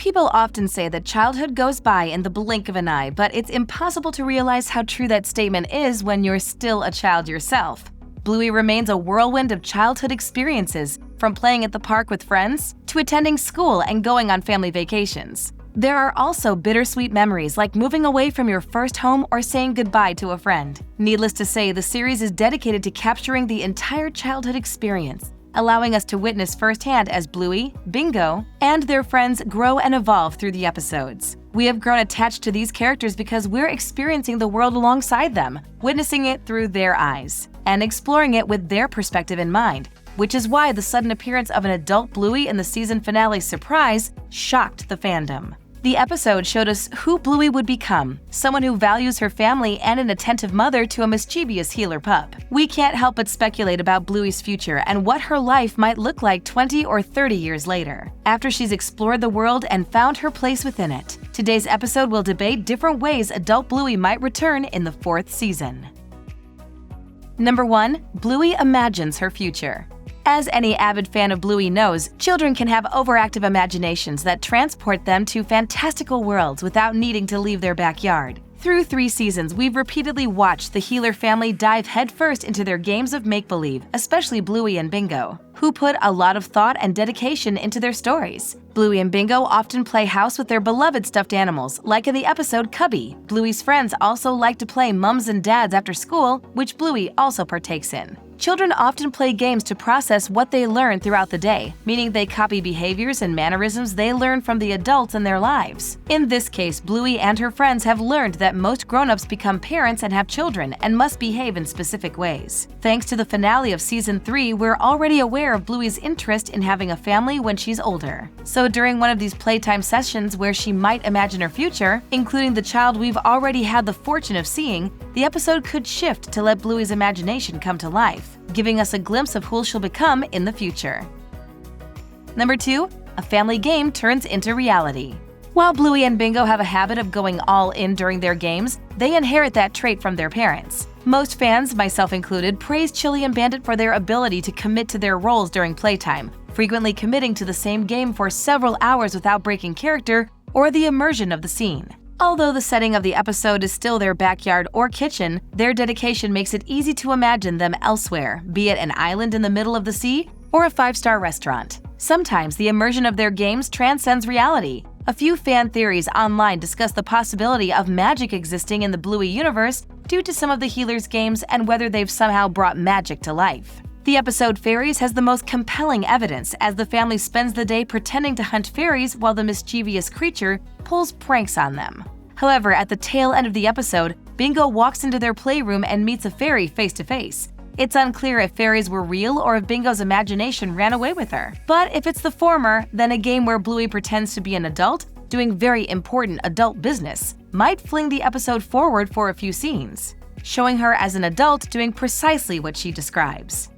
People often say that childhood goes by in the blink of an eye, but it's impossible to realize how true that statement is when you're still a child yourself. Bluey remains a whirlwind of childhood experiences, from playing at the park with friends to attending school and going on family vacations. There are also bittersweet memories like moving away from your first home or saying goodbye to a friend. Needless to say, the series is dedicated to capturing the entire childhood experience, allowing us to witness firsthand as Bluey, Bingo, and their friends grow and evolve through the episodes. We have grown attached to these characters because we're experiencing the world alongside them, witnessing it through their eyes, and exploring it with their perspective in mind, which is why the sudden appearance of an adult Bluey in the season finale's surprise shocked the fandom. The episode showed us who Bluey would become, someone who values her family and an attentive mother to a mischievous healer pup. We can't help but speculate about Bluey's future and what her life might look like 20 or 30 years later, after she's explored the world and found her place within it. Today's episode will debate different ways adult Bluey might return in the 4th season. Number 1. Bluey imagines her future. As any avid fan of Bluey knows, children can have overactive imaginations that transport them to fantastical worlds without needing to leave their backyard. Through 3 seasons, we've repeatedly watched the Healer family dive headfirst into their games of make-believe, especially Bluey and Bingo, who put a lot of thought and dedication into their stories. Bluey and Bingo often play house with their beloved stuffed animals, like in the episode Cubby. Bluey's friends also like to play mums and dads after school, which Bluey also partakes in. Children often play games to process what they learn throughout the day, meaning they copy behaviors and mannerisms they learn from the adults in their lives. In this case, Bluey and her friends have learned that most grown-ups become parents and have children and must behave in specific ways. Thanks to the finale of Season 3, we're already aware of Bluey's interest in having a family when she's older. So during one of these playtime sessions where she might imagine her future, including the child we've already had the fortune of seeing, the episode could shift to let Bluey's imagination come to life, giving us a glimpse of who she'll become in the future. Number 2. A family game turns into reality. While Bluey and Bingo have a habit of going all in during their games, they inherit that trait from their parents. Most fans, myself included, praise Chili and Bandit for their ability to commit to their roles during playtime, frequently committing to the same game for several hours without breaking character or the immersion of the scene. Although the setting of the episode is still their backyard or kitchen, their dedication makes it easy to imagine them elsewhere, be it an island in the middle of the sea or a 5-star restaurant. Sometimes the immersion of their games transcends reality. A few fan theories online discuss the possibility of magic existing in the Bluey universe due to some of the Healers' games and whether they've somehow brought magic to life. The episode Fairies has the most compelling evidence, as the family spends the day pretending to hunt fairies while the mischievous creature pulls pranks on them. However, at the tail end of the episode, Bingo walks into their playroom and meets a fairy face to face. It's unclear if fairies were real or if Bingo's imagination ran away with her. But if it's the former, then a game where Bluey pretends to be an adult, doing very important adult business, might fling the episode forward for a few scenes, showing her as an adult doing precisely what she describes.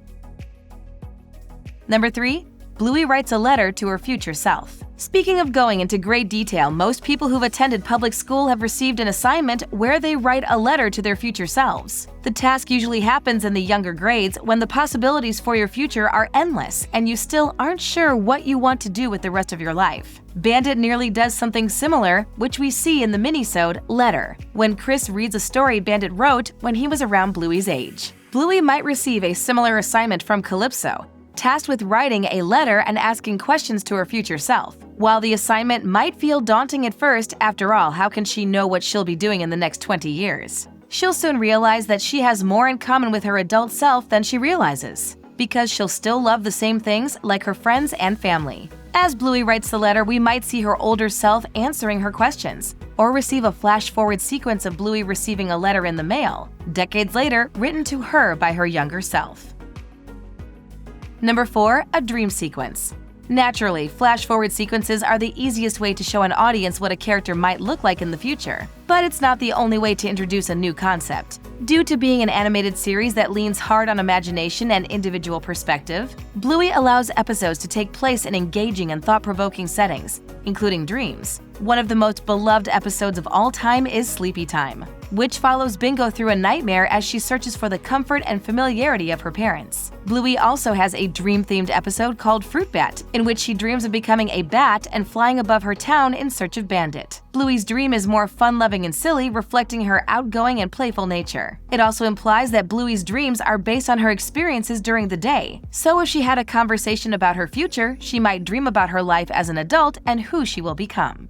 Number 3. Bluey writes a letter to her future self. Speaking of going into great detail, most people who've attended public school have received an assignment where they write a letter to their future selves. The task usually happens in the younger grades when the possibilities for your future are endless and you still aren't sure what you want to do with the rest of your life. Bandit nearly does something similar, which we see in the minisode Letter, when Chris reads a story Bandit wrote when he was around Bluey's age. Bluey might receive a similar assignment from Calypso, tasked with writing a letter and asking questions to her future self. While the assignment might feel daunting at first, after all, how can she know what she'll be doing in the next 20 years? She'll soon realize that she has more in common with her adult self than she realizes, because she'll still love the same things like her friends and family. As Bluey writes the letter, we might see her older self answering her questions, or receive a flash-forward sequence of Bluey receiving a letter in the mail, decades later, written to her by her younger self. Number 4. A dream sequence. Naturally, flash-forward sequences are the easiest way to show an audience what a character might look like in the future. But it's not the only way to introduce a new concept. Due to being an animated series that leans hard on imagination and individual perspective, Bluey allows episodes to take place in engaging and thought-provoking settings, including dreams. One of the most beloved episodes of all time is Sleepy Time, which follows Bingo through a nightmare as she searches for the comfort and familiarity of her parents. Bluey also has a dream-themed episode called Fruit Bat, in which she dreams of becoming a bat and flying above her town in search of Bandit. Bluey's dream is more fun-loving and silly, reflecting her outgoing and playful nature. It also implies that Bluey's dreams are based on her experiences during the day, so if she had a conversation about her future, she might dream about her life as an adult and who she will become.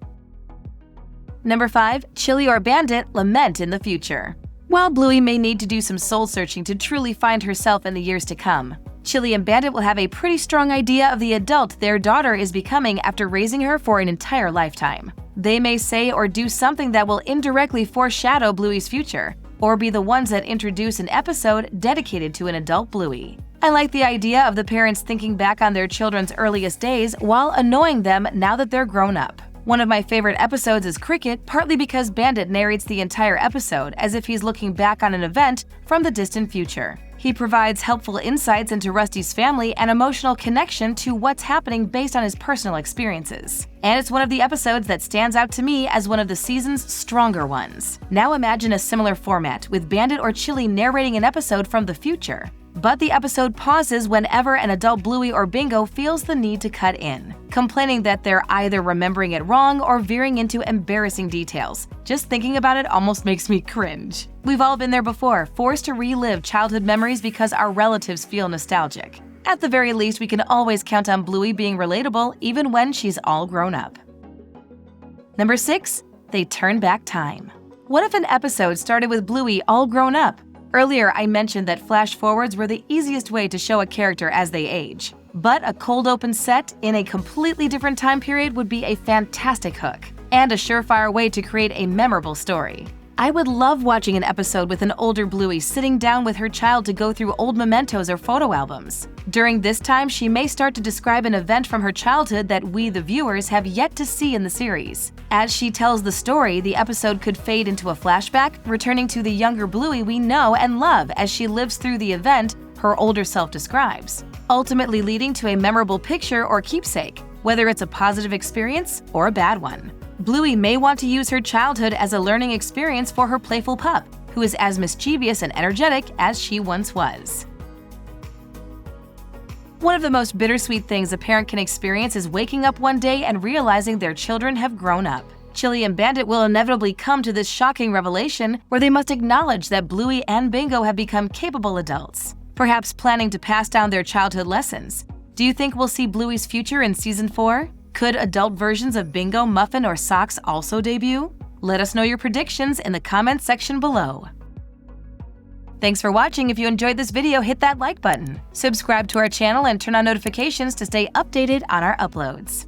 Number 5. Chili or Bandit lament in the future. While Bluey may need to do some soul-searching to truly find herself in the years to come, Chili and Bandit will have a pretty strong idea of the adult their daughter is becoming after raising her for an entire lifetime. They may say or do something that will indirectly foreshadow Bluey's future, or be the ones that introduce an episode dedicated to an adult Bluey. I like the idea of the parents thinking back on their children's earliest days while annoying them now that they're grown up. One of my favorite episodes is Cricket, partly because Bandit narrates the entire episode as if he's looking back on an event from the distant future. He provides helpful insights into Rusty's family and emotional connection to what's happening based on his personal experiences. And it's one of the episodes that stands out to me as one of the season's stronger ones. Now imagine a similar format, with Bandit or Chili narrating an episode from the future. But the episode pauses whenever an adult Bluey or Bingo feels the need to cut in, complaining that they're either remembering it wrong or veering into embarrassing details. Just thinking about it almost makes me cringe. We've all been there before, forced to relive childhood memories because our relatives feel nostalgic. At the very least, we can always count on Bluey being relatable even when she's all grown up. Number 6. They turn back time. What if an episode started with Bluey all grown up? Earlier, I mentioned that flash forwards were the easiest way to show a character as they age. But a cold open set in a completely different time period would be a fantastic hook, and a surefire way to create a memorable story. I would love watching an episode with an older Bluey sitting down with her child to go through old mementos or photo albums. During this time, she may start to describe an event from her childhood that we, the viewers, have yet to see in the series. As she tells the story, the episode could fade into a flashback, returning to the younger Bluey we know and love as she lives through the event her older self describes, ultimately leading to a memorable picture or keepsake, whether it's a positive experience or a bad one. Bluey may want to use her childhood as a learning experience for her playful pup, who is as mischievous and energetic as she once was. One of the most bittersweet things a parent can experience is waking up one day and realizing their children have grown up. Chili and Bandit will inevitably come to this shocking revelation where they must acknowledge that Bluey and Bingo have become capable adults, perhaps planning to pass down their childhood lessons. Do you think we'll see Bluey's future in Season 4? Could adult versions of Bingo, Muffin, or Socks also debut? Let us know your predictions in the comments section below. Thanks for watching. If you enjoyed this video, hit that like button. Subscribe to our channel and turn on notifications to stay updated on our uploads.